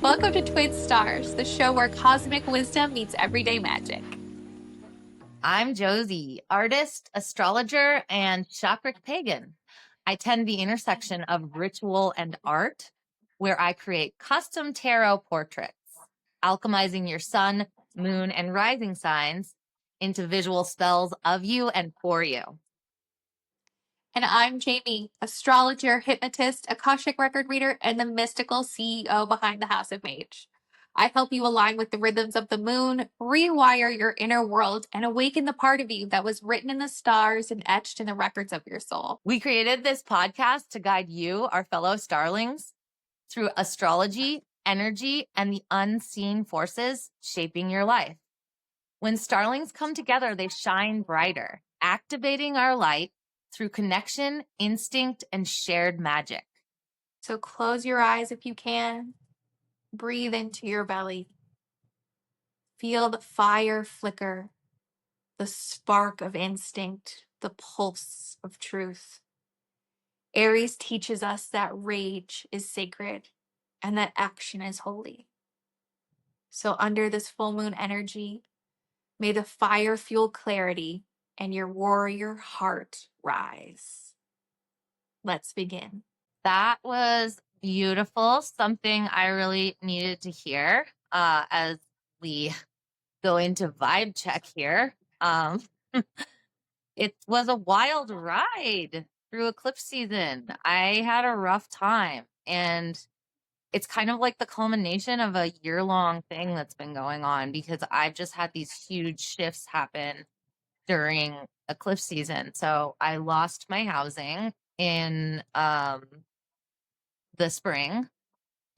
Welcome to Twin Stars, the show where cosmic wisdom meets everyday magic. I'm Josie, artist, astrologer, and chakric pagan. I tend the intersection of ritual and art, where I create custom tarot portraits, alchemizing your sun, moon, and rising signs into visual spells of you and for you. And I'm Jamie, astrologer, hypnotist, Akashic record reader, and the mystical CEO behind the House of Mage. I help you align with the rhythms of the moon, rewire your inner world, and awaken the part of you that was written in the stars and etched in the records of your soul. We created this podcast to guide you, our fellow Starlings, through astrology, energy, and the unseen forces shaping your life. When Starlings come together, they shine brighter, activating our light through connection, instinct, and shared magic. So close your eyes if you can. Breathe into your belly. Feel the fire flicker, the spark of instinct, the pulse of truth. Aries teaches us that rage is sacred and that action is holy. So under this full moon energy, may the fire fuel clarity and your warrior heart rise. Let's begin. That was beautiful. Something I really needed to hear as we go into vibe check here. It was a wild ride through eclipse season. I had a rough time, and it's kind of like the culmination of a year-long thing that's been going on, because I've just had these huge shifts happen during eclipse season. So I lost my housing in the spring,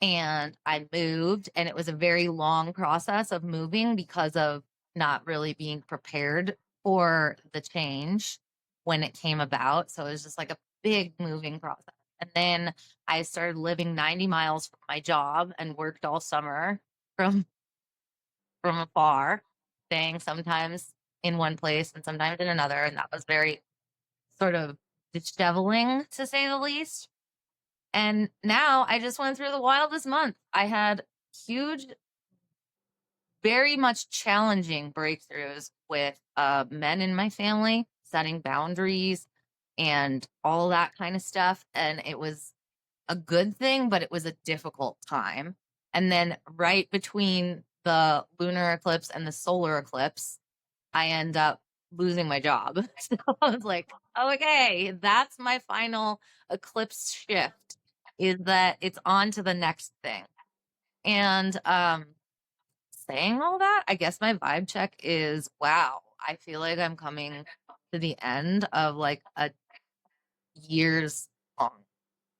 and I moved, and it was a very long process of moving because of not really being prepared for the change when it came about. So it was just like a big moving process. And then I started living 90 miles from my job and worked all summer from afar, staying sometimes in one place and sometimes in another. And that was very sort of disheveling, to say the least. And now I just went through the wildest month. I had huge, very much challenging breakthroughs with men in my family, setting boundaries and all that kind of stuff. And it was a good thing, but it was a difficult time. And then right between the lunar eclipse and the solar eclipse, I end up losing my job. So I was like, okay, that's my final eclipse shift, is that it's on to the next thing. And saying all that, I guess my vibe check is, wow, I feel like I'm coming to the end of like a years long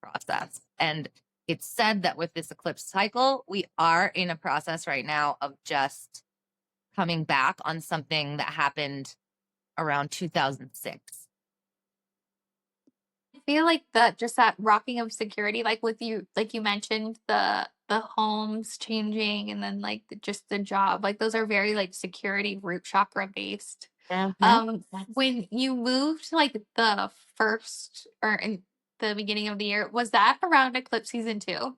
process. And it's said that with this eclipse cycle, we are in a process right now of just coming back on something that happened around 2006. I feel like that rocking of security, like with you, like you mentioned, the homes changing and then like just the job, like those are very like security root chakra based. When you moved like the first or in the beginning of the year, was that around eclipse season too?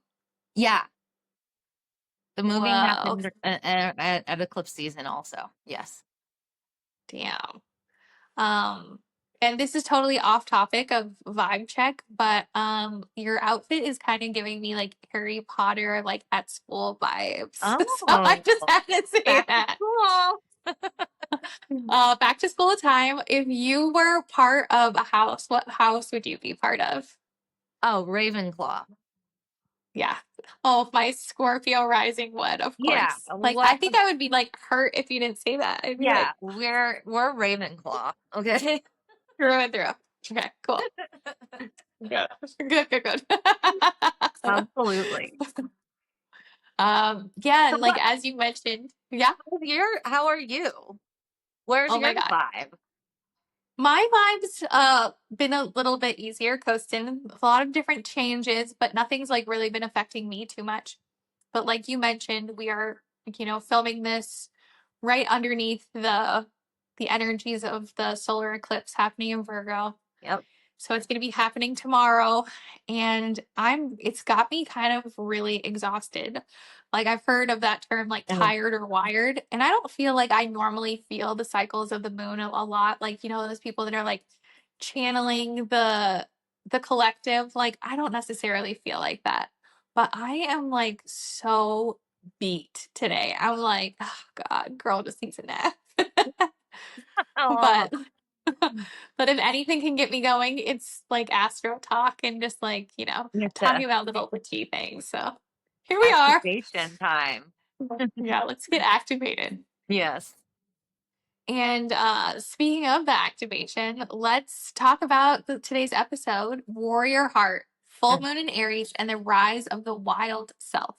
Yeah. The moving Whoa. happened at eclipse season also. Yes. Damn. And this is totally off topic of vibe check, but your outfit is kind of giving me like Harry Potter like at school vibes. Oh, So I just had to say back that. to school. Back to school time. If you were part of a house, what house would you be part of? Oh, Ravenclaw. Yeah. Oh, my Scorpio rising would, of Yeah. course. Like I think I would be like hurt if you didn't say that. I'd be Yeah, like, we're Ravenclaw. Okay. through and through. Okay, cool. Good. Good. Absolutely. Yeah, and like as you mentioned, yeah. How are you? Where's Oh your my God. vibe? My vibe's been a little bit easier coasting. A lot of different changes, but nothing's like really been affecting me too much. But like you mentioned, we are, filming this right underneath the energies of the solar eclipse happening in Virgo. Yep. So it's going to be happening tomorrow, and it's got me kind of really exhausted. Like, I've heard of that term, like tired or wired, and I don't feel like I normally feel the cycles of the moon a lot. Like, you know, those people that are like channeling the collective, like I don't necessarily feel like that. But I am like so beat today. I'm like, oh God, girl just needs a nap. Oh, But but if anything can get me going, it's like astro talk and just like, you know, yes, talking about little witchy things. So here we are. activation time. Yeah, let's get activated. Yes. And speaking of the activation, let's talk about today's episode, Warrior Heart, Full Moon in Aries, and the Rise of the Wild Self.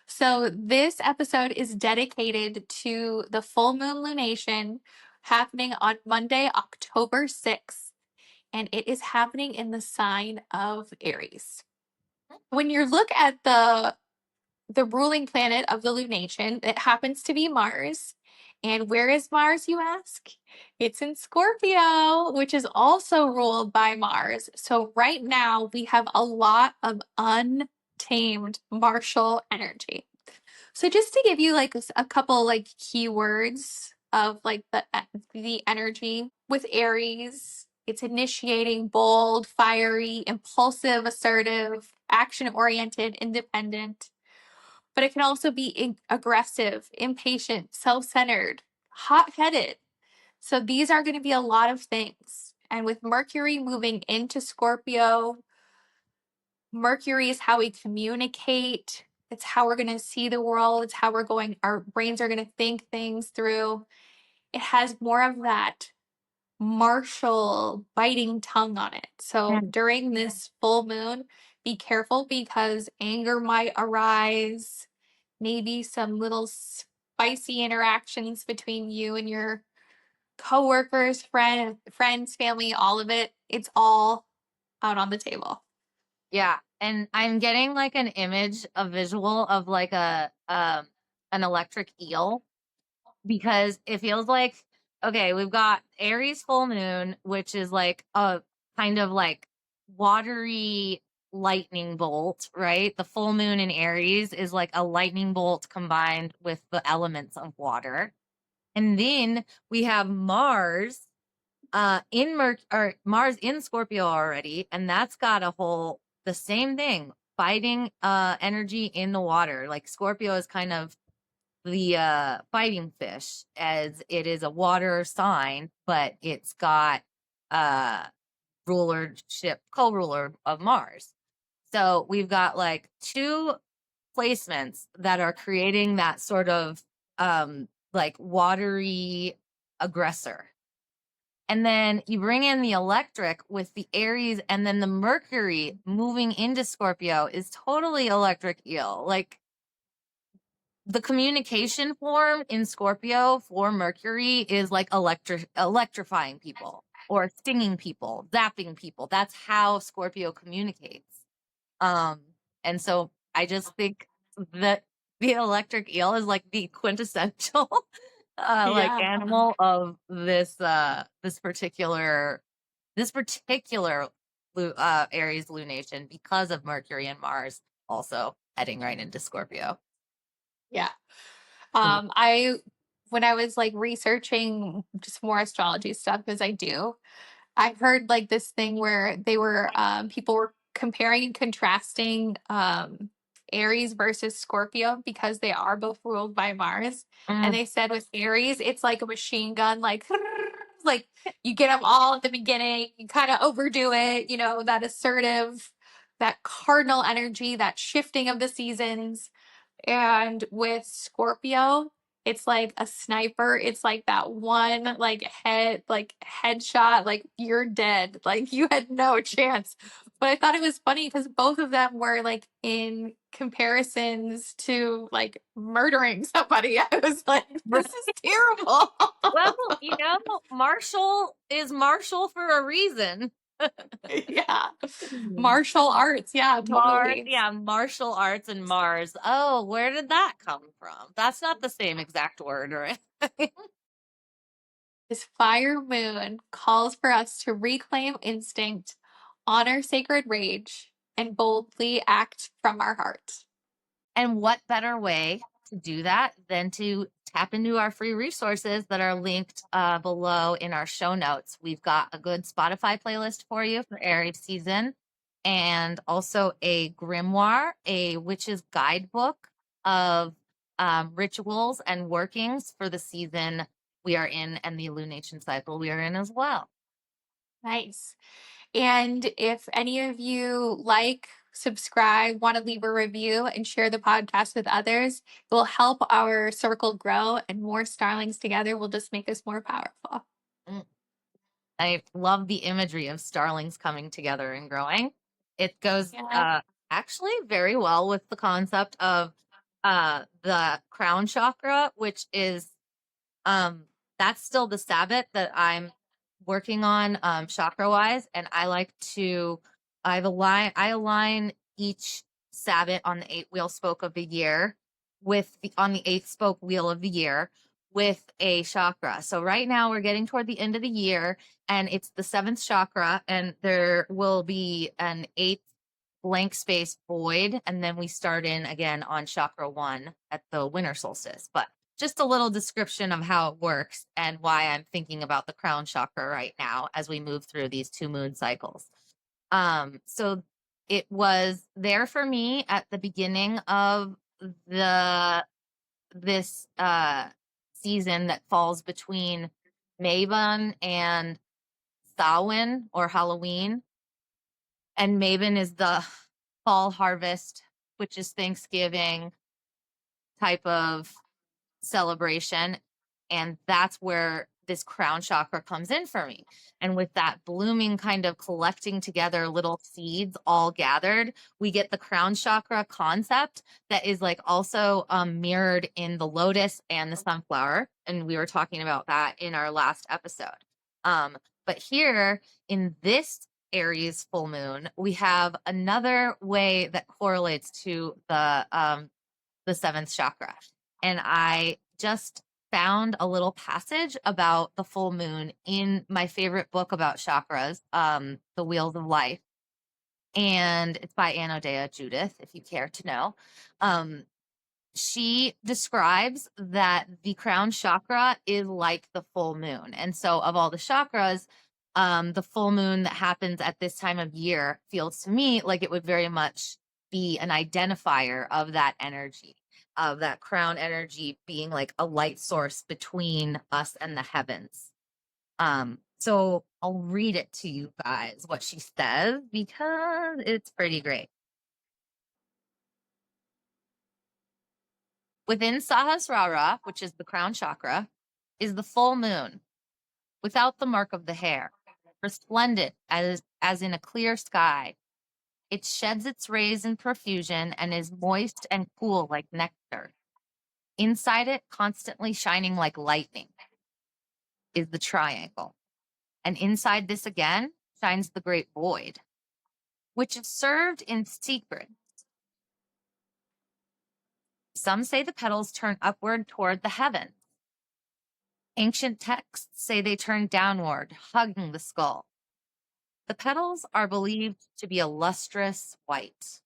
So this episode is dedicated to the full moon lunation happening on Monday, October 6th, and it is happening in the sign of Aries. When you look at the ruling planet of the lunation, it happens to be Mars. And where is Mars, you ask? It's in Scorpio, which is also ruled by Mars. So right now we have a lot of untamed martial energy. So just to give you like a couple like keywords of like the energy with Aries, it's initiating, bold, fiery, impulsive, assertive, action oriented, independent, but it can also be aggressive, impatient, self-centered, hot-headed. So these are going to be a lot of things. And with Mercury moving into Scorpio, Mercury is how we communicate. It's how we're going to see the world. It's how our brains are going to think things through. It has more of that martial biting tongue on it. So during this full moon, be careful because anger might arise, maybe some little spicy interactions between you and your coworkers, friends, family, all of it. It's all out on the table. Yeah, and I'm getting like an image, a visual of like an electric eel, because it feels like, okay, we've got Aries full moon, which is like a kind of like watery lightning bolt, right? The full moon in Aries is like a lightning bolt combined with the elements of water. And then we have Mars or Mars in Scorpio already, and that's got the same thing, fighting energy in the water. Like Scorpio is kind of the fighting fish, as it is a water sign, but it's got uh co-ruler of Mars. So we've got like two placements that are creating that sort of like watery aggressor. And then you bring in the electric with the Aries, and then the Mercury moving into Scorpio is totally electric eel. Like the communication form in Scorpio for Mercury is like electrifying people or stinging people, zapping people. That's how Scorpio communicates. Um, and so I just think that the electric eel is like the quintessential like Yeah. animal of this particular Aries lunation, because of Mercury and Mars also heading right into Scorpio. Yeah. I when I was like researching just more astrology stuff, because I do, I heard like this thing where people were comparing and contrasting Aries versus Scorpio because they are both ruled by Mars. And Mm, they said with Aries, it's like a machine gun, like like you get them all at the beginning, you kind of overdo it, you know, that assertive, that cardinal energy, that shifting of the seasons. And with Scorpio, it's like a sniper. It's like that one headshot, like you're dead. Like you had no chance. But I thought it was funny because both of them were like in comparisons to like murdering somebody. I was like, this is terrible. well, Marshall is Marshall for a reason. Yeah. Martial arts. Yeah, Mars, totally. yeah, martial arts and Mars. Oh, where did that come from? That's not the same exact word, right? This fire moon calls for us to reclaim instinct, honor sacred rage, and boldly act from our heart. And what better way to do that than to tap into our free resources that are linked below in our show notes. We've got a good Spotify playlist for you for Aries season, and also a grimoire, a witch's guidebook of rituals and workings for the season we are in and the lunation cycle we are in as well. Nice. And if any of you like, subscribe, want to leave a review, and share the podcast with others, it will help our circle grow, and more starlings together will just make us more powerful. I love the imagery of starlings coming together and growing. It goes actually very well with the concept of the crown chakra, which is that's still the Sabbath that I'm working on chakra wise, and I align each Sabbath on the 8 wheel spoke of the year on the 8th spoke wheel of the year with a chakra. So right now we're getting toward the end of the year, and it's the 7th chakra, and there will be an 8th blank space void, and then we start in again on chakra 1 at the winter solstice. But just a little description of how it works and why I'm thinking about the crown chakra right now as we move through these 2 moon cycles. So it was there for me at the beginning of this season that falls between Mabon and Samhain or Halloween. And Mabon is the fall harvest, which is Thanksgiving type of celebration. And that's where this crown chakra comes in for me. And with that blooming kind of collecting together little seeds all gathered, we get the crown chakra concept that is like also mirrored in the lotus and the sunflower. And we were talking about that in our last episode. But here in this Aries full moon, we have another way that correlates to the 7th chakra. And I just found a little passage about the full moon in my favorite book about chakras, The Wheels of Life. And it's by Anodea Judith, if you care to know. She describes that the crown chakra is like the full moon. And so of all the chakras, the full moon that happens at this time of year feels to me like it would very much be an identifier of that energy, of that crown energy being like a light source between us and the heavens. So I'll read it to you guys, what she says, because it's pretty great. Within Sahasrara, which is the crown chakra, is the full moon, without the mark of the hair, resplendent as in a clear sky. It sheds its rays in profusion and is moist and cool like nectar. Inside it, constantly shining like lightning, is the triangle. And inside this again shines the great void, which is served in secret. Some say the petals turn upward toward the heavens. Ancient texts say they turn downward, hugging the skull. The petals are believed to be a lustrous white.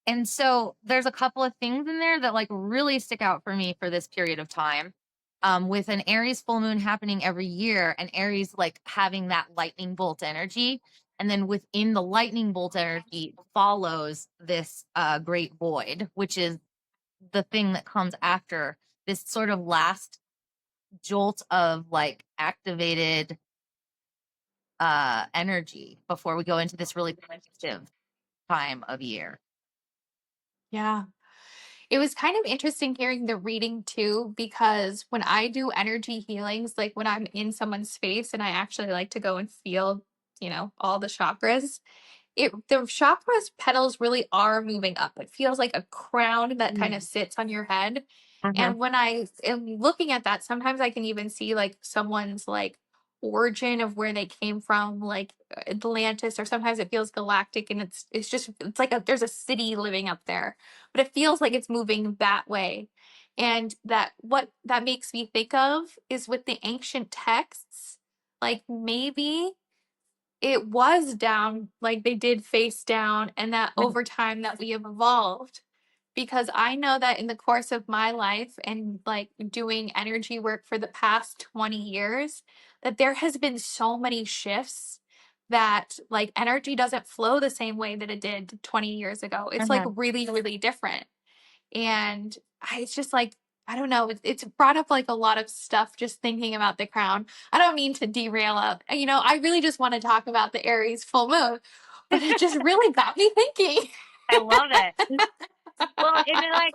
And so there's a couple of things in there that like really stick out for me for this period of time. With an Aries full moon happening every year, and Aries like having that lightning bolt energy. And then within the lightning bolt energy follows this great void, which is the thing that comes after this sort of last jolt of like activated energy before we go into this really productive time of year. Yeah. It was kind of interesting hearing the reading too, because when I do energy healings, like when I'm in someone's space and I actually like to go and feel, all the chakras, the chakras petals really are moving up. It feels like a crown that kind of sits on your head. Mhm. And when I am looking at that, sometimes I can even see like someone's like origin of where they came from, like Atlantis, or sometimes it feels galactic, and it's like there's a city living up there, but it feels like it's moving that way. And what that makes me think of is with the ancient texts, like maybe it was down, like they did face down, and that over time that we have evolved. Because I know that in the course of my life and like doing energy work for the past 20 years, that there has been so many shifts that like energy doesn't flow the same way that it did 20 years ago. It's like Mhm. really, really different. And it's just like, I don't know, it's brought up like a lot of stuff just thinking about the crown. I don't mean to derail up. You know, I really just want to talk about the Aries full moon, but it just really got me thinking. I love it. Well, and then, like,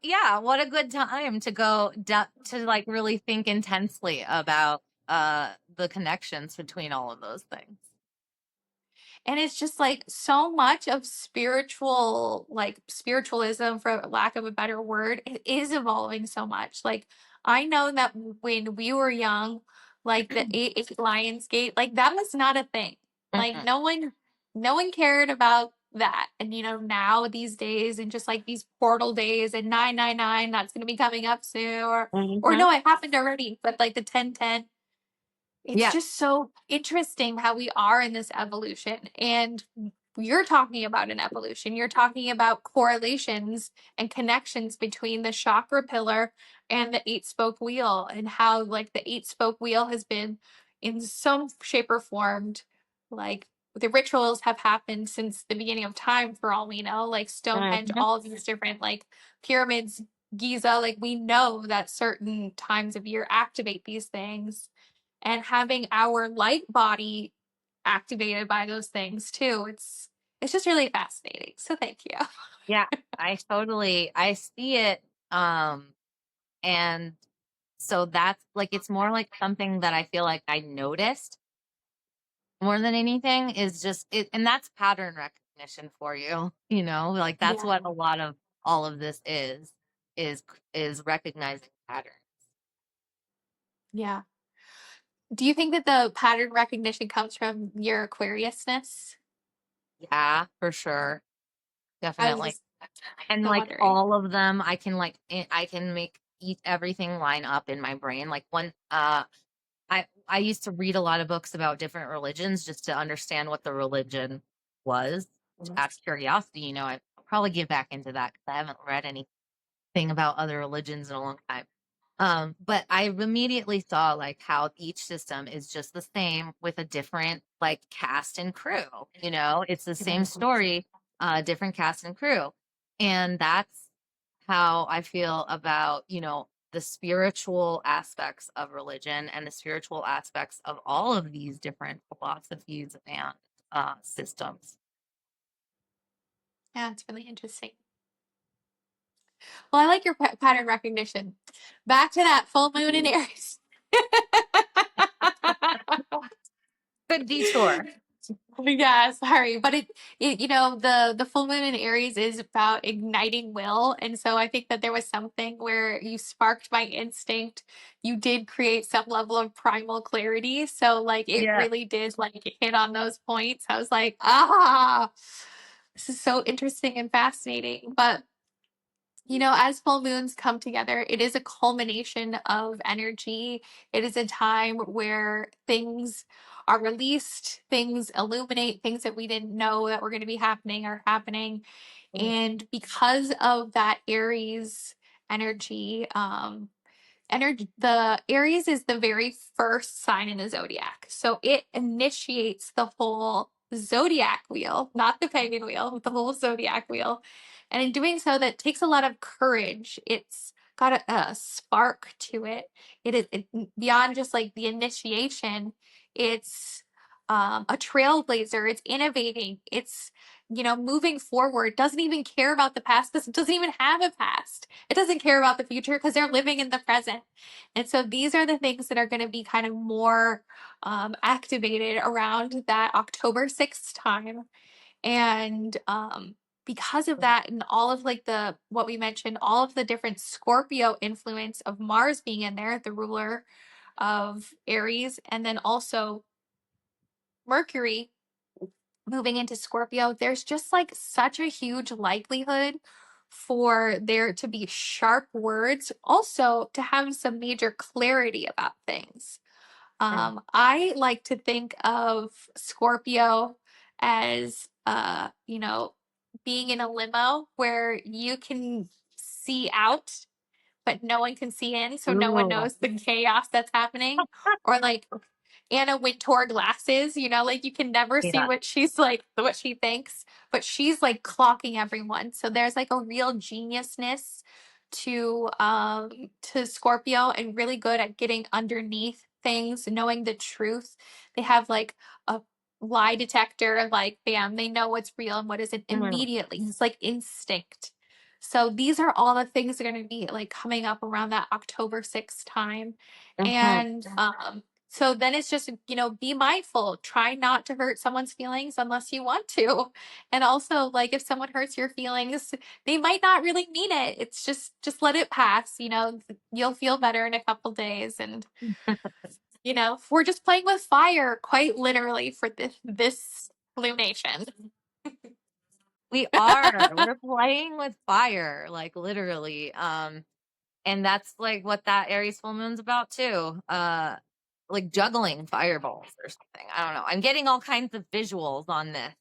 yeah, what a good time to go to like really think intensely about the connections between all of those things. And it's just like so much of spiritual, like spiritualism, for lack of a better word, it is evolving so much. Like, I know that when we were young, like the eight Lions Gate, like that was not a thing. Like, Mm-mm. no one cared about that. And you know, now these days, and just like these portal days and 999, that's going to be coming up soon, or Mhm. no, it happened already, but like the 1010, it's Yeah. just so interesting how we are in this evolution. And you're talking about an evolution. You're talking about correlations and connections between the chakra pillar and the eight spoke wheel, and how like the eight spoke wheel has been in some shape or form, like the rituals have happened since the beginning of time, for all we know, like Stonehenge, Mhm. all of these different like pyramids, Giza, like we know that certain times of year activate these things, and having our light body activated by those things too. It's just really fascinating. So thank you. Yeah, I see it. And so that's like, it's more like something that I feel like I noticed more than anything is just it. And that's pattern recognition for you, you know, like that's Yeah. what a lot of all of this is, is recognizing patterns. Yeah. Do you think that the pattern recognition comes from your Aquariusness? Yeah, for sure. I was Definitely. just And so like wondering. all of them, I can like, I can make each everything line up in my brain. Like one, I used to read a lot of books about different religions just to understand what the religion was. Out of curiosity, you know, I'll probably get back into that because I haven't read anything about other religions in a long time. But I immediately saw like how each system is just the same with a different like cast and crew. You know, it's the same story, different cast and crew. And that's how I feel about, you know, the spiritual aspects of religion and the spiritual aspects of all of these different philosophies and systems. Yeah, it's really interesting. Well, I like your pattern recognition. Back to that full moon in Aries. Good detour. Yeah, sorry, but it, you know, the full moon in Aries is about igniting will, and so I think that there was something where you sparked my instinct. You did create some level of primal clarity, so like it Yeah. really did like hit on those points. I was like, ah, this is so interesting and fascinating. But you know, as full moons come together, it is a culmination of energy. It is a time where things are released, things illuminate, things that we didn't know that were going to be happening are happening. And because of that Aries energy, the Aries is the very first sign in the zodiac. So it initiates the whole zodiac wheel, not the pagan wheel, but the whole zodiac wheel. And in doing so, that takes a lot of courage. It's got a spark to it. It is beyond just like the initiation. It's a trailblazer. It's innovating. It's, you know, moving forward. Doesn't even care about the past because it doesn't even have a past. It doesn't care about the future because they're living in the present. And so these are the things that are going to be kind of more activated around that October 6th time. And because of that, and all of like the what we mentioned, all of the different Scorpio influence of Mars being in there, the ruler of Aries, and then also Mercury moving into Scorpio, there's just like such a huge likelihood for there to be sharp words, also to have some major clarity about things. I like to think of Scorpio as, being in a limo where you can see out, but no one can see in, so no one Ooh, knows the chaos that's happening. Or like Anna Wintour glasses, like you can never see yeah. what she's like, what she thinks, but she's like clocking everyone. So there's like a real geniusness to Scorpio, and really good at getting underneath things, knowing the truth. They have like a lie detector, like bam, they know what's real and what isn't Mm-hmm. immediately. It's like instinct. So these are all the things that are going to be like coming up around that October 6th time. And so then it's just, be mindful. Try not to hurt someone's feelings unless you want to. And also, like, if someone hurts your feelings, they might not really mean it. It's just let it pass. You'll feel better in a couple days. And, we're just playing with fire, quite literally, for this lunation. We are. We're playing with fire, like literally. And that's like what that Aries full moon's about too. Like juggling fireballs or something. I don't know. I'm getting all kinds of visuals on this.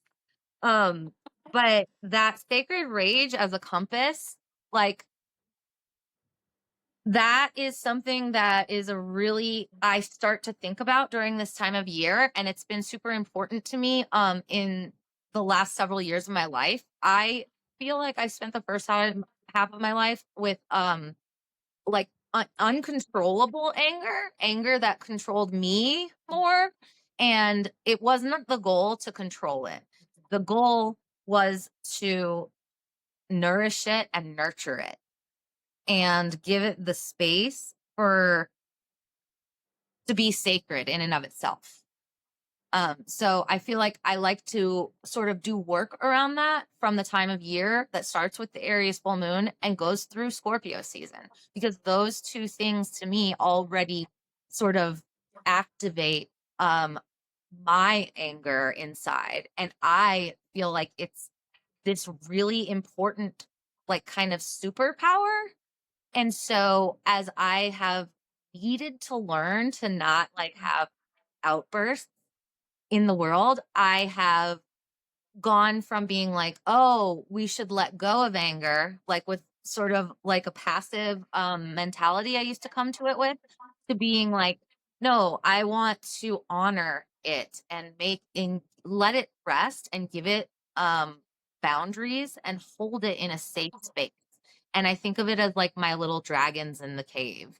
Um, but that sacred rage as a compass, like that is something that is a really I start to think about during this time of year, and it's been super important to me in the last several years of my life. I feel like I spent the first half of my life with like uncontrollable anger that controlled me more, and it wasn't the goal to control it. The goal was to nourish it and nurture it and give it the space for to be sacred in and of itself. So I feel like I like to sort of do work around that from the time of year that starts with the Aries full moon and goes through Scorpio season, because those two things to me already sort of activate my anger inside. And I feel like it's this really important, like, kind of superpower. And so as I have needed to learn to not like have outbursts in the world, I have gone from being like, oh, we should let go of anger, like with sort of like a passive mentality I used to come to it with, to being like, no, I want to honor it and let it rest and give it boundaries and hold it in a safe space. And I think of it as like my little dragons in the cave.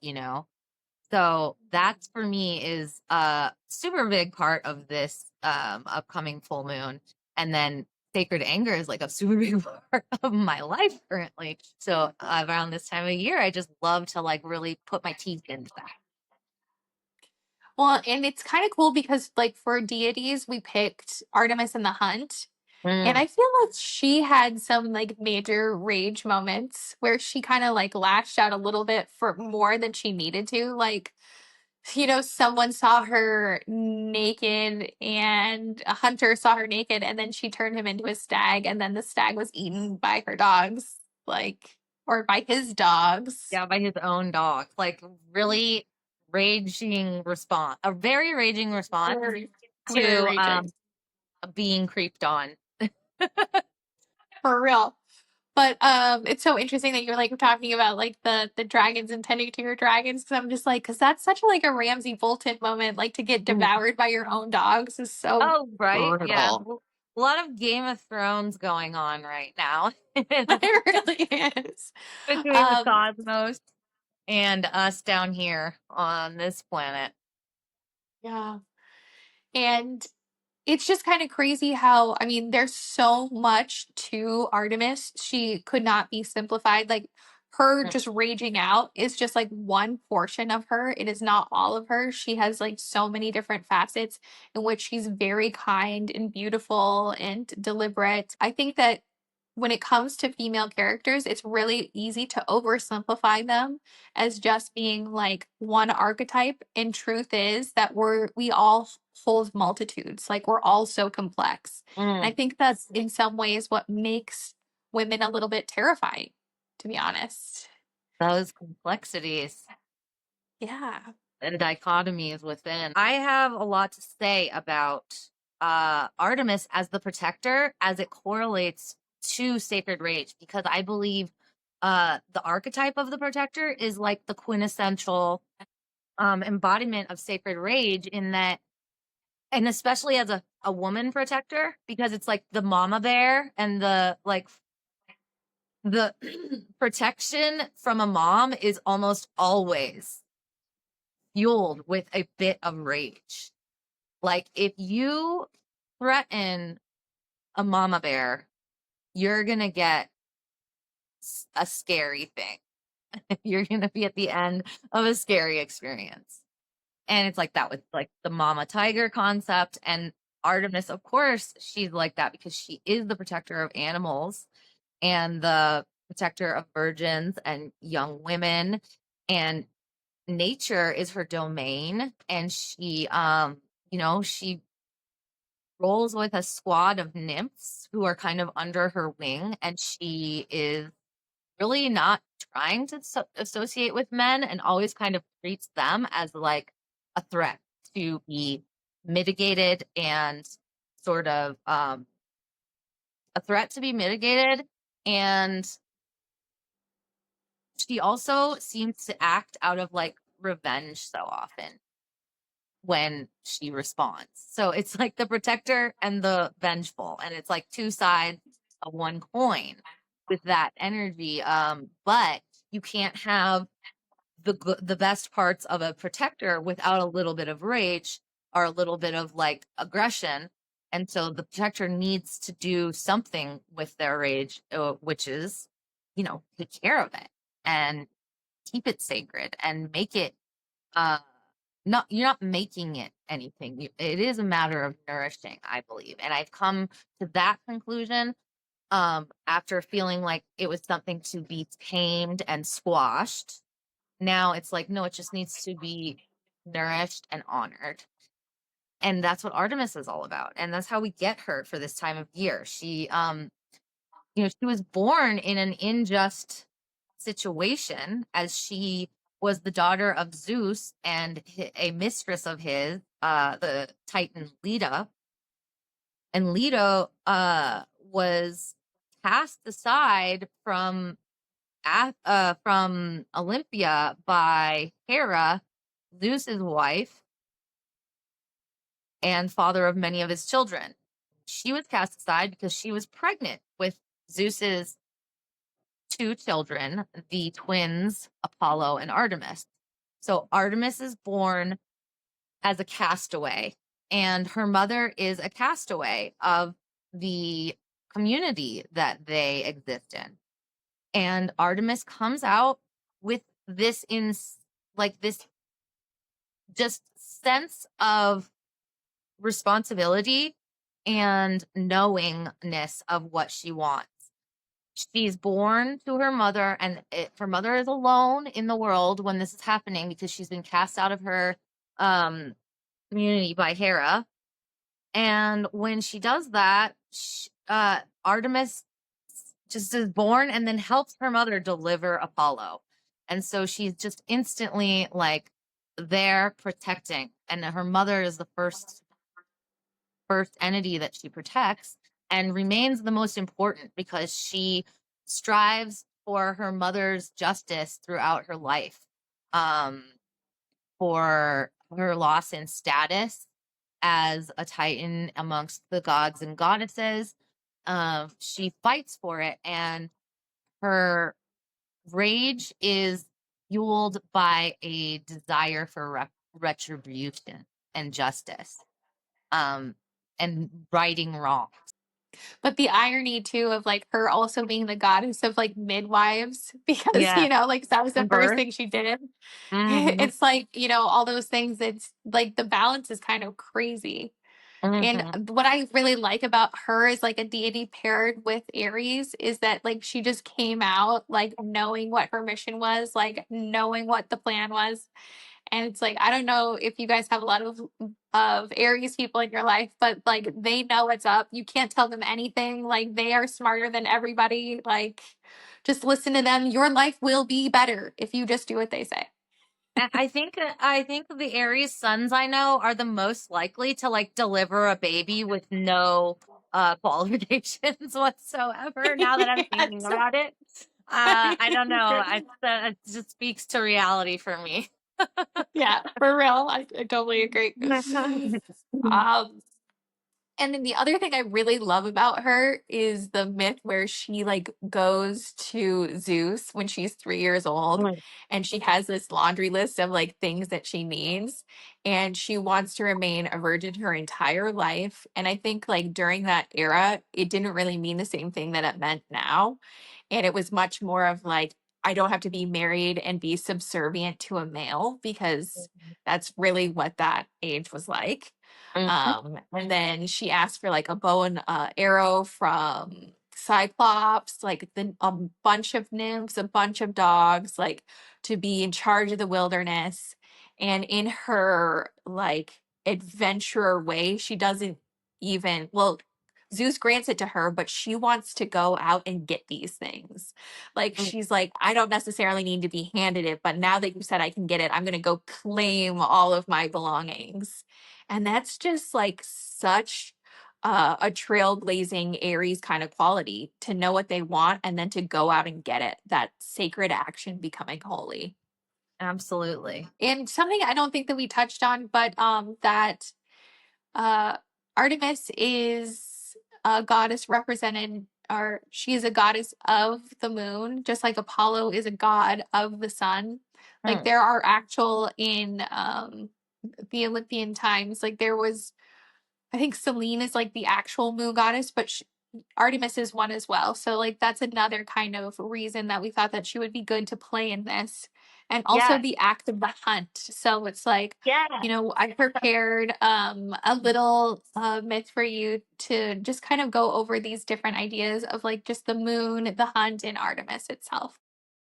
So that's for me is a super big part of this upcoming full moon. And then sacred anger is like a super big part of my life currently. So around this time of year, I just love to like really put my teeth into that. Well, and it's kind of cool because, like, for deities, we picked Artemis and the Hunt. And Mm. I feel like she had some like major rage moments where she kind of like lashed out a little bit for more than she needed to. Like, someone saw her naked and a hunter saw her naked, and then she turned him into a stag, and then the stag was eaten by her dogs, like, or by his dogs. Yeah, by his own dog. Like really raging response, a very raging response Very, very to raging. being creeped on. For real. But it's so interesting that you're like talking about like the dragons and tending to your dragons, because I'm just like, because that's such like a Ramsay Bolton moment, like to get Mm. devoured by your own dogs is so Oh, right. Yeah. brutal. A lot of Game of Thrones going on right now It really is. between the Um, cosmos and us down here on this planet. yeah. And it's just kind of crazy how, I mean, there's so much to Artemis. She could not be simplified. Like, her Mm. just raging out is just like one portion of her. It is not all of her. She has like so many different facets in which she's very kind and beautiful and deliberate. I think that when it comes to female characters, it's really easy to oversimplify them as just being like one archetype. And truth is that we all hold multitudes. Like, we're all so complex. And I Mm. think that's in some ways what makes women a little bit terrifying, to be honest. Those complexities. Yeah. and dichotomies within. I have a lot to say about Artemis as the protector as it correlates to Sacred Rage, because I believe the archetype of the protector is like the quintessential embodiment of Sacred Rage, in that, and especially as a woman protector, because it's like the mama bear, and the like the protection from a mom is almost always fueled with a bit of rage. Like, if you threaten a mama bear, you're gonna get a scary thing. You're gonna be at the end of a scary experience. And it's like that with like the mama tiger concept. And Artemis, of course, she's like that because she is the protector of animals and the protector of virgins and young women. And nature is her domain. And she, she rolls with a squad of nymphs who are kind of under her wing. And she is really not trying to associate with men, and always kind of treats them as like a threat to be mitigated, and sort of a threat to be mitigated. And she also seems to act out of like revenge so often when she responds. So it's like the protector and the vengeful, and it's like two sides of one coin with that energy. But you can't have the best parts of a protector without a little bit of rage or a little bit of like aggression. And so the protector needs to do something with their rage, which is, take care of it and keep it sacred and make it you're not making it anything. It is a matter of nourishing, I believe. And I've come to that conclusion after feeling like it was something to be tamed and squashed. Now it's like, no, it just needs to be nourished and honored. And that's what Artemis is all about. And that's how we get her for this time of year. She she was born in an unjust situation, as she was the daughter of Zeus and a mistress of his, the Titan Leda. And Leto was cast aside from Olympia by Hera, Zeus's wife, and father of many of his children. She was cast aside because she was pregnant with Zeus's two children, the twins Apollo and Artemis. So Artemis is born as a castaway, and her mother is a castaway of the community that they exist in. And Artemis comes out with this this just sense of responsibility and knowingness of what she wants. She's born to her mother, and her mother is alone in the world when this is happening because she's been cast out of her community by Hera. And when she does that, Artemis just is born and then helps her mother deliver Apollo. And so she's just instantly like there protecting. And her mother is the first entity that she protects, and remains the most important because she strives for her mother's justice throughout her life, for her loss in status as a titan amongst the gods and goddesses. She fights for it, and her rage is fueled by a desire for retribution and justice, and righting wrong. But the irony too of like her also being the goddess of like midwives, because Yeah, like that was the and first birth. thing she did. Mhm, It's like, all those things. It's like the balance is kind of crazy. And mhm. what I really like about her is like a deity paired with Aries is that like she just came out like knowing what her mission was, like knowing what the plan was. And it's like, I don't know if you guys have a lot of Aries people in your life, but like they know what's up. You can't tell them anything. Like they are smarter than everybody. Like just listen to them. Your life will be better if you just do what they say. I think the Aries sons I know are the most likely to like deliver a baby with no qualifications whatsoever. Now that I'm thinking Yes. about it, I don't know. It just speaks to reality for me. Yeah, for real. I totally agree. Um, and then the other thing I really love about her is the myth where she like goes to Zeus when she's 3 years old and she has this laundry list of like things that she needs and she wants to remain a virgin her entire life. And I think like during that era, it didn't really mean the same thing that it meant now. And it was much more of like, I don't have to be married and be subservient to a male because that's really what that age was like. Mhm. And then she asked for like a bow and arrow from Cyclops, like a bunch of nymphs, a bunch of dogs, like to be in charge of the wilderness. And in her like adventurer way, she doesn't even, well, Zeus grants it to her, but she wants to go out and get these things. Like she's like, I don't necessarily need to be handed it, but now that you said I can get it, I'm going to go claim all of my belongings. And that's just like such a trailblazing Aries kind of quality to know what they want and then to go out and get it. That sacred action becoming holy. Absolutely. And something I don't think that we touched on, but that uh, Artemis is a goddess represented, or she is a goddess of the moon, just like Apollo is a god of the sun. Like Mm. there are actual in the Olympian times, like there was, I think Selene is like the actual moon goddess, but Artemis is one as well. So like that's another kind of reason that we thought that she would be good to play in this. And also Yes. the act of the hunt. So it's like, Yeah. you know, I prepared a little myth for you to just kind of go over these different ideas of like just the moon, the hunt, and Artemis itself.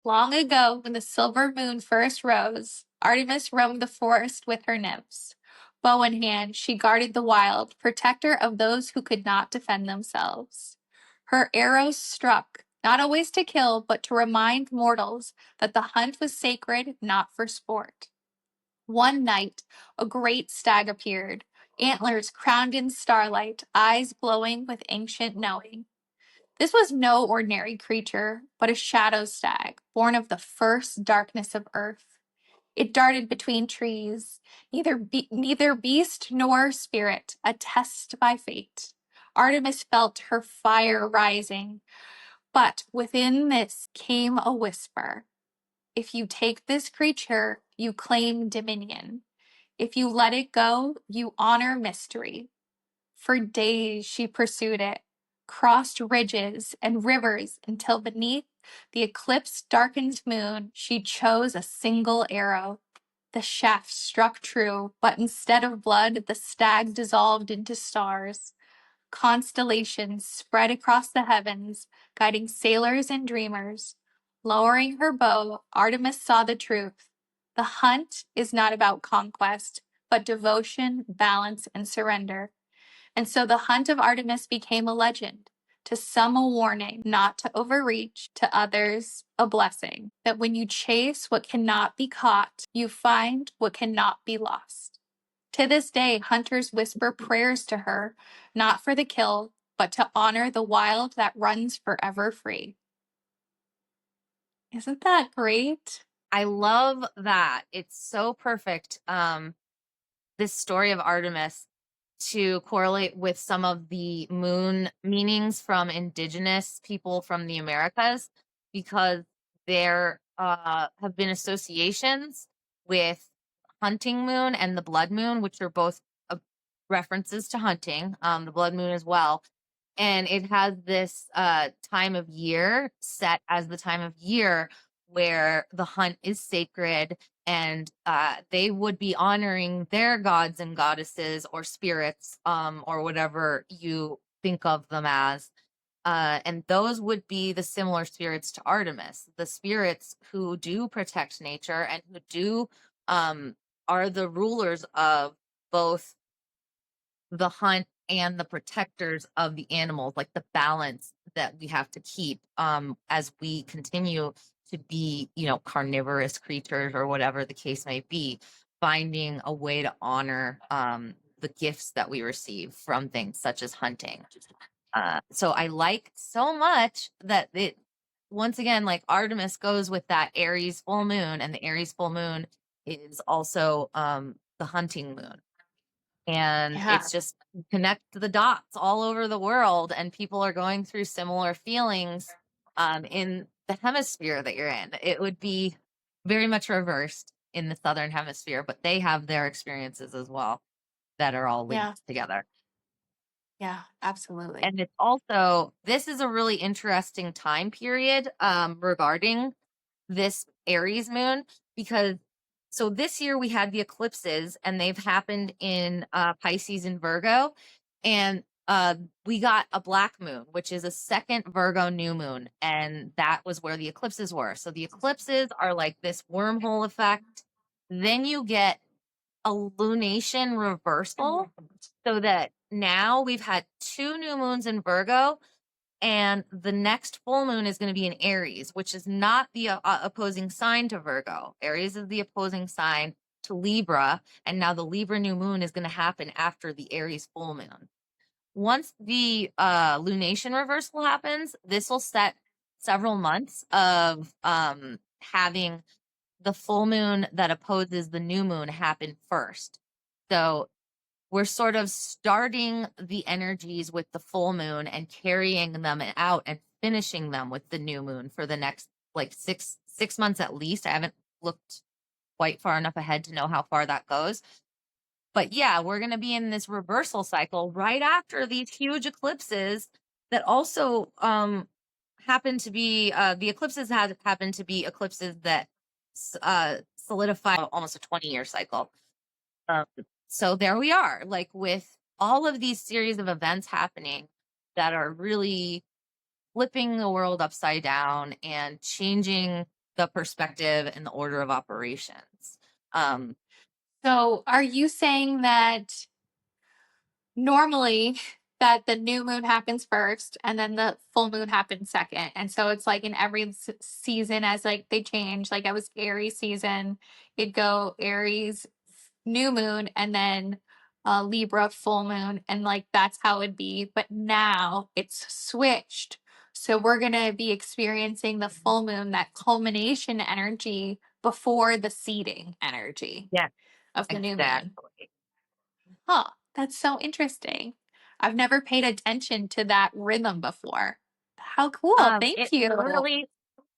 Long ago, when the silver moon first rose, Artemis roamed the forest with her nymphs. Bow in hand, she guarded the wild, protector of those who could not defend themselves. Her arrows struck, not always to kill, but to remind mortals that the hunt was sacred, not for sport. One night, a great stag appeared, antlers crowned in starlight, eyes glowing with ancient knowing. This was no ordinary creature, but a shadow stag, born of the first darkness of earth. It darted between trees, neither beast nor spirit, a test by fate. Artemis felt her fire rising, but within this came a whisper. If you take this creature, you claim dominion. If you let it go, you honor mystery. For days she pursued it, crossed ridges and rivers until beneath the eclipse darkened moon she chose a single arrow. The shaft struck true, but instead of blood, the stag dissolved into stars. Constellations spread across the heavens, guiding sailors and dreamers. Lowering her bow, Artemis saw the truth. The hunt is not about conquest, but devotion, balance, and surrender. And so the hunt of Artemis became a legend. To some, a warning not to overreach, to others, a blessing. That when you chase what cannot be caught, you find what cannot be lost. To this day, hunters whisper prayers to her, not for the kill, but to honor the wild that runs forever free. Isn't that great? I love that. It's so perfect. This story of Artemis to correlate with some of the moon meanings from indigenous people from the Americas, because there have been associations with hunting moon and the blood moon, which are both references to hunting, the blood moon as well. And it has this time of year set as the time of year where the hunt is sacred, and they would be honoring their gods and goddesses or spirits, or whatever you think of them as. And those would be the similar spirits to Artemis, the spirits who do protect nature and who do are the rulers of both the hunt and the protectors of the animals, like the balance that we have to keep as we continue to be, you know, carnivorous creatures or whatever the case may be, finding a way to honor the gifts that we receive from things such as hunting. So I like so much that it, once again, like Artemis goes with that Aries full moon, and the Aries full moon is also the hunting moon. And Yeah. it's just connect the dots all over the world, and people are going through similar feelings in the hemisphere that you're in. It would be very much reversed in the southern hemisphere, but they have their experiences as well that are all Yeah. linked together. Yeah, absolutely. And it's also, this is a really interesting time period regarding this Aries moon, because so this year we had the eclipses and they've happened in Pisces and Virgo, and we got a black moon, which is a second Virgo new moon, and that was where the eclipses were. So the eclipses are like this wormhole effect. Then you get a lunation reversal, so that now we've had 2 new moons in Virgo, and the next full moon is going to be in Aries, which is not the opposing sign to Virgo. Aries is the opposing sign to Libra, and now the Libra new moon is going to happen after the Aries full moon. Once the lunation reversal happens, this will set several months of having the full moon that opposes the new moon happen first. So we're sort of starting the energies with the full moon and carrying them out and finishing them with the new moon for the next like six months at least. I haven't looked quite far enough ahead to know how far that goes. But yeah, we're going to be in this reversal cycle right after these huge eclipses that also happen to be the eclipses happen to be eclipses that solidify almost a 20-year cycle. Um, so there we are, like with all of these series of events happening that are really flipping the world upside down and changing the perspective and the order of operations. So are you saying that normally that the new moon happens first and then the full moon happens second, and so it's like in every season as like they change, like I was Aries season, it'd go Aries new moon and then Libra full moon, and like that's how it'd be, but now it's switched, so we're gonna be experiencing the full moon, that culmination energy before the seeding energy yeah, of the new moon. exactly. Huh, that's so interesting. I've never paid attention to that rhythm before. How cool. Thank It you. really,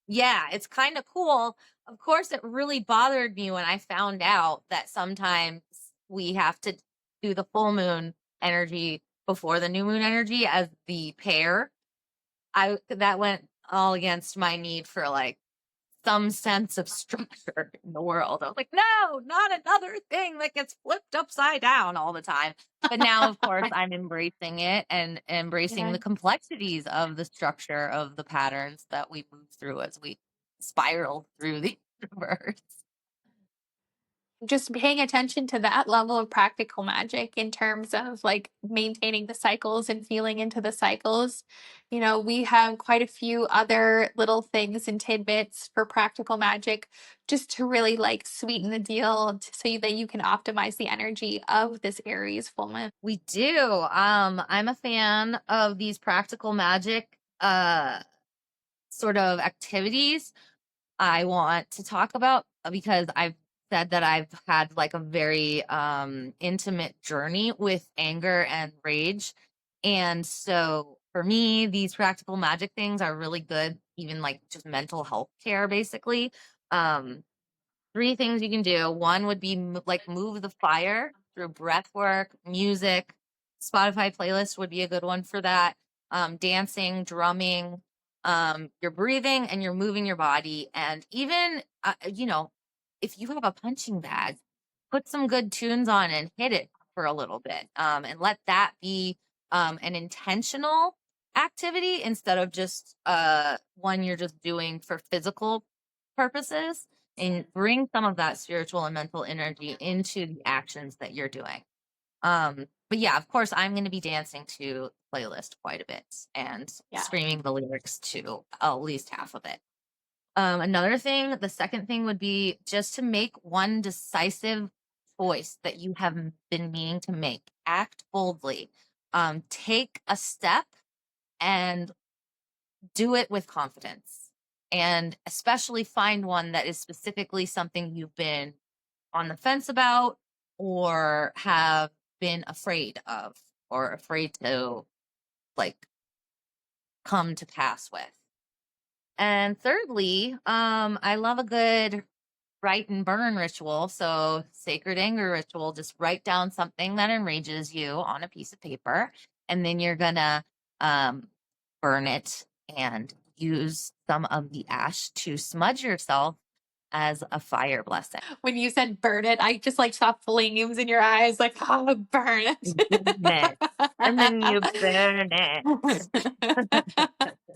yeah, it's kind of cool. Of course, it really bothered me when I found out that sometimes we have to do the full moon energy before the new moon energy as the pair. That went all against my need for like some sense of structure in the world. I was like, no, not another thing that gets flipped upside down all the time. But now, of course, I'm embracing it and embracing Yeah. the complexities of the structure of the patterns that we move through as we spiral through the universe. Just paying attention to that level of practical magic in terms of like maintaining the cycles and feeling into the cycles. You know, we have quite a few other little things and tidbits for practical magic just to really like sweeten the deal so that you can optimize the energy of this Aries full moon. We do. I'm a fan of these practical magic sort of activities I want to talk about, because I've said that I've had like a very intimate journey with anger and rage. And so for me, these practical magic things are really good, even like just mental health care, basically. Um, 3 things you can do. One would be like move the fire through breath work, music. Spotify playlist would be a good one for that. Dancing, drumming, you're breathing and you're moving your body. And even, you know, if you have a punching bag, put some good tunes on and hit it for a little bit, and let that be an intentional activity instead of just one you're just doing for physical purposes, and bring some of that spiritual and mental energy into the actions that you're doing. But yeah, of course, I'm going to be dancing to playlist quite a bit and Yeah. screaming the lyrics to at least half of it. Another thing, the second thing would be just to make one decisive choice that you have been meaning to make. Act boldly. Take a step and do it with confidence. And especially find one that is specifically something you've been on the fence about or have been afraid of or afraid to like come to pass with. And thirdly, I love a good write and burn ritual. So sacred anger ritual, just write down something that enrages you on a piece of paper, and then you're gonna burn it and use some of the ash to smudge yourself as a fire blessing. When you said burn it, I just like saw flames in your eyes, like, oh, burn it. And then you burn it.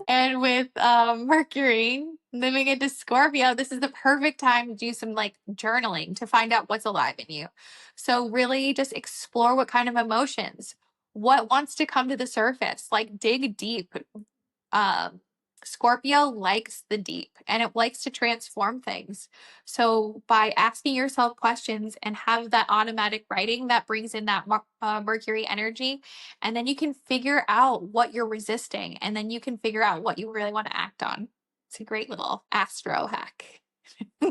And with Mercury moving into Scorpio, this is the perfect time to do some like journaling to find out what's alive in you. So, really just explore what kind of emotions, what wants to come to the surface, like dig deep. Um, Scorpio likes the deep and it likes to transform things. So by asking yourself questions and have that automatic writing that brings in that Mercury energy, and then you can figure out what you're resisting, and then you can figure out what you really want to act on. It's a great little astro hack.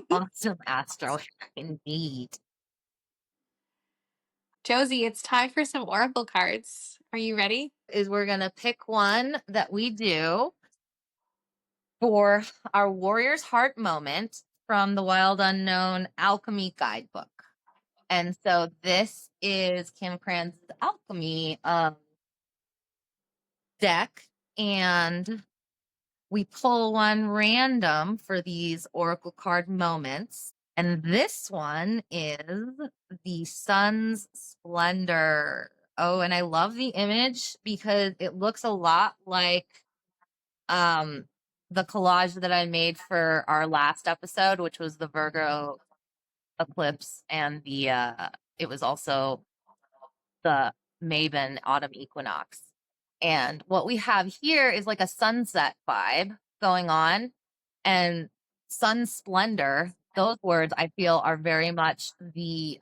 Awesome astro, indeed. Josie, it's time for some oracle cards. Are you ready? We're gonna pick one that we do for our Warrior's Heart moment from the Wild Unknown Alchemy Guidebook. And so this is Kim Kranz's Alchemy deck, and we pull one random for these Oracle card moments. And this one is the Sun's Splendor. Oh, and I love the image because it looks a lot like the collage that I made for our last episode, which was the Virgo eclipse, and it was also the Maven autumn equinox. And what we have here is like a sunset vibe going on, and sun splendor. Those words I feel are very much the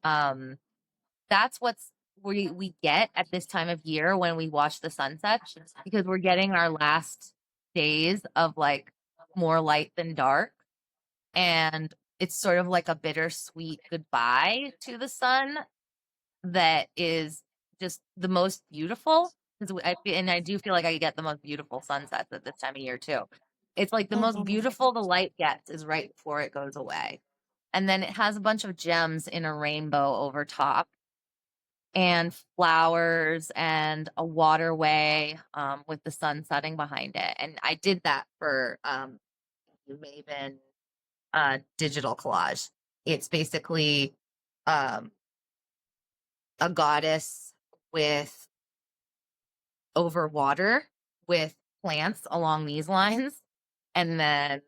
that's what's we get at this time of year when we watch the sunset, because we're getting our last days of like more light than dark, and it's sort of like a bittersweet goodbye to the sun that is just the most beautiful. Because I do feel like I get the most beautiful sunsets at this time of year too. It's like the most beautiful the light gets is right before it goes away, and then it has a bunch of gems in a rainbow over top, and flowers and a waterway with the sun setting behind it. And I did that for Maven digital collage. It's basically a goddess with over water with plants along these lines, and then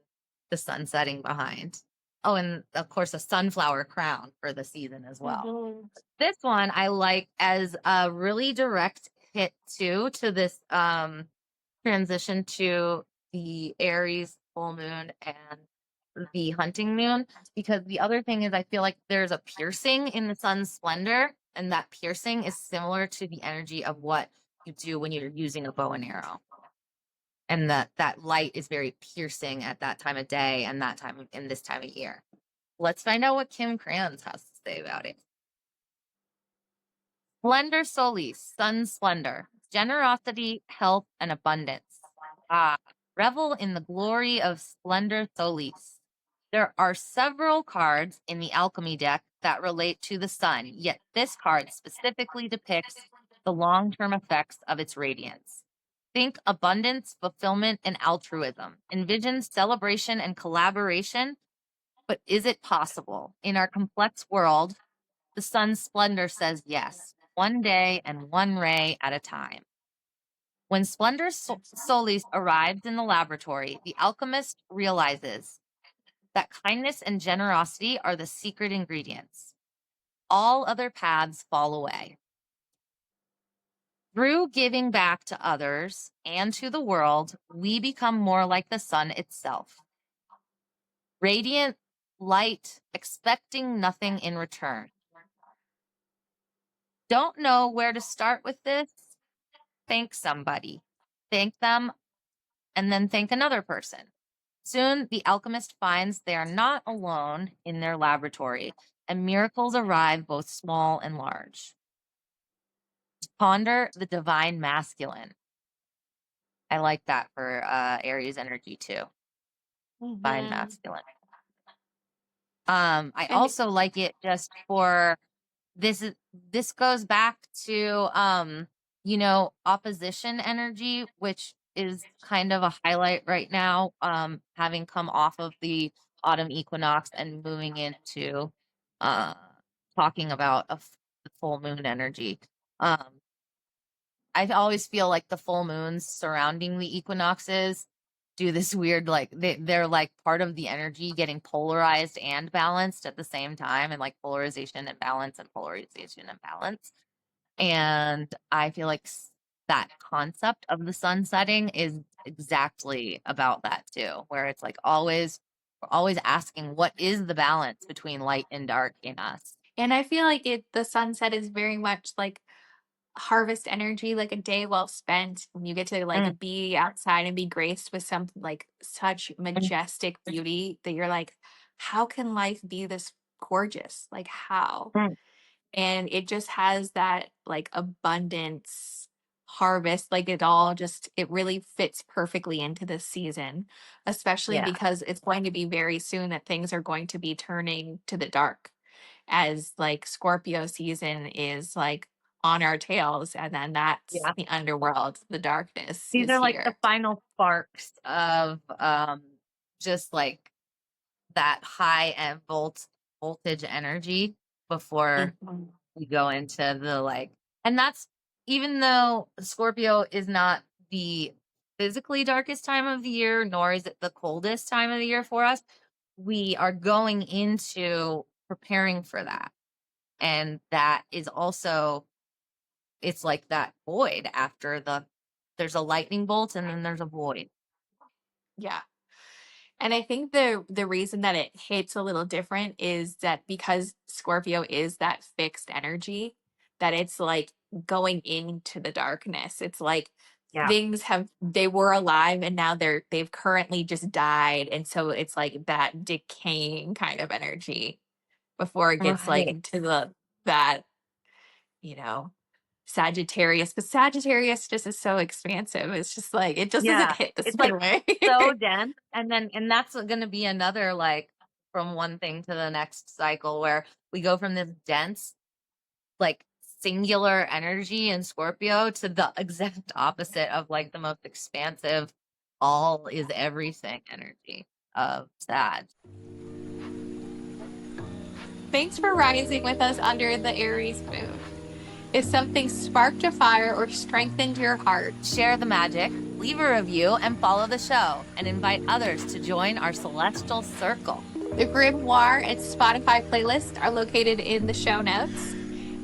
the sun setting behind. Oh, and of course a sunflower crown for the season as well. Mm-hmm. This one I like as a really direct hit too to this transition to the Aries full moon and the hunting moon, because the other thing is I feel like there's a piercing in the sun's splendor, and that piercing is similar to the energy of what you do when you're using a bow and arrow, and that light is very piercing at that time of day and that time in this time of year. Let's find out what Kim Kranz has to say about it. Splendor Solis, sun splendor, generosity, health, and abundance. Ah, revel in the glory of Splendor Solis. There are several cards in the alchemy deck that relate to the sun, yet this card specifically depicts the long-term effects of its radiance. Think abundance, fulfillment, and altruism. Envision celebration and collaboration, but is it possible? In our complex world, the sun's splendor says yes, one day and one ray at a time. When Splendor Solis arrives in the laboratory, the alchemist realizes that kindness and generosity are the secret ingredients. All other paths fall away. Through giving back to others and to the world, we become more like the sun itself. Radiant light, expecting nothing in return. Don't know where to start with this? Thank somebody. Thank them, and then thank another person. Soon, the alchemist finds they are not alone in their laboratory, and miracles arrive both small and large. Ponder the divine masculine. I like that for Aries energy too. Divine masculine. I also like it just for this goes back to opposition energy, which is kind of a highlight right now, having come off of the autumn equinox and moving into talking about the full moon energy. I always feel like the full moons surrounding the equinoxes do this weird, like they're like part of the energy getting polarized and balanced at the same time, and like polarization and balance and polarization and balance. And I feel like that concept of the sun setting is exactly about that too, where it's like we're always asking, what is the balance between light and dark in us? And I feel like the sunset is very much like harvest energy, like a day well spent when you get to like be outside and be graced with some like such majestic beauty that you're like, how can life be this gorgeous? Like how? And it just has that like abundance harvest, like it really fits perfectly into this season, especially Yeah. because it's going to be very soon that things are going to be turning to the dark, as like Scorpio season is like on our tails, and then that's the underworld, the darkness These is are like the here. final sparks of just like that high and voltage energy before Mhm. we go into the like, and that's, even though Scorpio is not the physically darkest time of the year, nor is it the coldest time of the year for us, we are going into preparing for that. And that is also, it's like that void after there's a lightning bolt and then there's a void. Yeah. And I think the reason that it hits a little different is that because Scorpio is that fixed energy, that it's like going into the darkness. It's like Yeah. they were alive and now they've currently just died. And so it's like that decaying kind of energy before it gets like Right. into that, you know, Sagittarius. But Sagittarius just is so expansive. It's just like it just doesn't Yeah. hit the It's like same way. so dense. And that's going to be another, like, from one thing to the next cycle where we go from this dense, like, singular energy in Scorpio to the exact opposite of like the most expansive, all is everything energy of Sag. Thanks for rising with us under the Aries moon. If something sparked a fire or strengthened your heart, Share the magic, leave a review, and follow the show, and invite others to join our celestial circle. the grimoire and Spotify playlists are located in the show notes.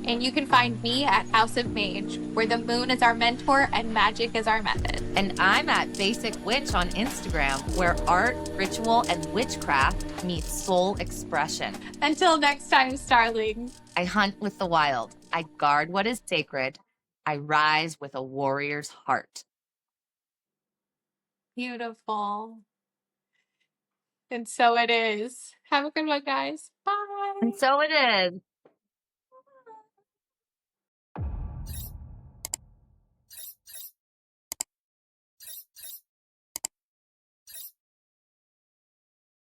And you can find me at House of Mage, where the moon is our mentor and magic is our method. And I'm at Basic Witch on Instagram, where art, ritual, and witchcraft meet soul expression. Until next time, Starlings. I hunt with the wild. I guard what is sacred. I rise with a warrior's heart. Beautiful. And so it is. Have a good one, guys. Bye. And so it is.